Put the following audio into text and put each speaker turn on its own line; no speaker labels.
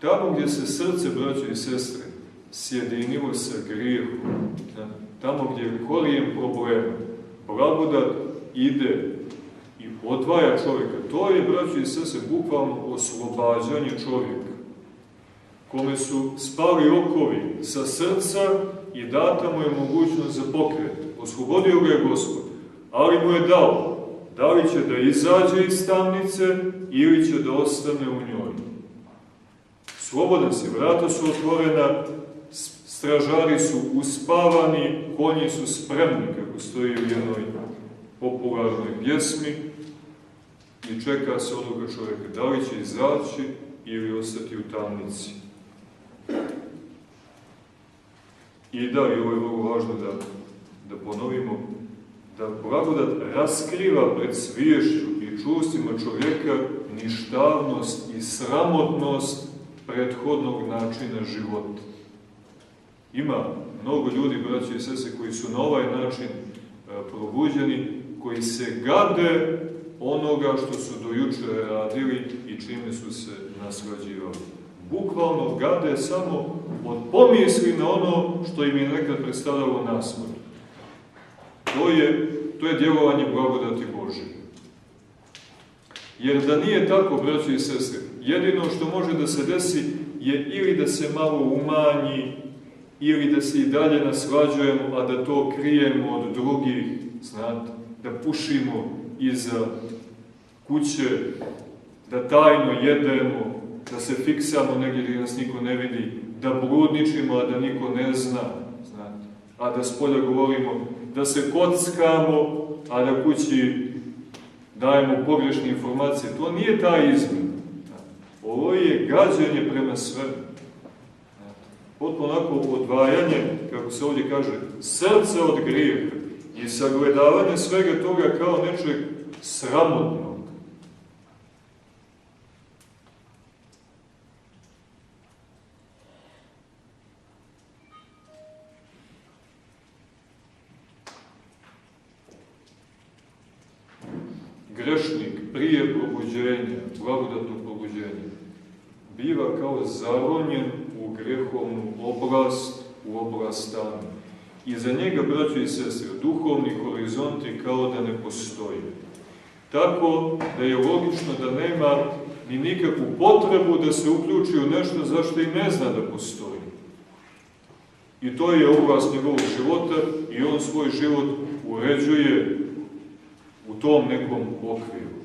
Tamo gdje se srce, braćo i sestre, sjedinilo sa grijehom, tamo gdje je korijen problema, blagodat ide i odvaja čovjeka. To je, braćo i sestre, bukvalno oslobađanje čovjeka, kome su spali okovi sa srca i data mu je mogućnost za pokret. Oslobodio ga je Gospod, ali mu je dao. Da li će da izađe iz tamnice ili će da ostane u njoj. Slobodan si, vrata su otvorena, stražari su uspavani, konji su spremni, kako stoji u jednoj popularnoj pjesmi, i čeka se odluka čovjeka, da li će izaći ili ostati u tamnici. I da, i ovo je vrlo važno da ponovimo, da blagodat raskriva pred sviješću i čustvima čovjeka ništavnost i sramotnost prethodnog načina života. Ima mnogo ljudi, braći i sestre, koji su na ovaj način probuđeni, koji se gade onoga što su dojuče radili i čime su se naslađivali. Bukvalno gade samo od pomisli na ono što im je nekad predstavljalo nasmrt. To je djelovanje blagodati Božje. Jer da nije tako, braći i sestre, jedino što može da se desi je ili da se malo umanji, ili da se i dalje naslađujemo, a da to krijemo od drugih, znate, da pušimo iza kuće, da tajno jedemo, da se fiksamo negdje gdje nas niko ne vidi, da bludničimo, a da niko ne zna, znate, a da spolja govorimo, da se kockamo, a da kući dajemo pogrešne informacije. To nije ta izmjena. Ovo je gađanje prema svemu. Potpuno onako odvajanje, kako se ovdje kaže, srca od grijeha i sagledavanje svega toga kao nečeg sramotnog. Grešnik prije probuđenja, blagodatnog probuđenja, biva kao zaronjen u grehovnu oblast, u oblast tame. I za njega, braćo i sestre, duhovni horizonti kao da ne postoji. Tako da je logično da nema ni nikakvu potrebu da se uključi u nešto zašto i ne zna da postoji. I to je oblast njegovog života i on svoj život uređuje u tom nekom okviru.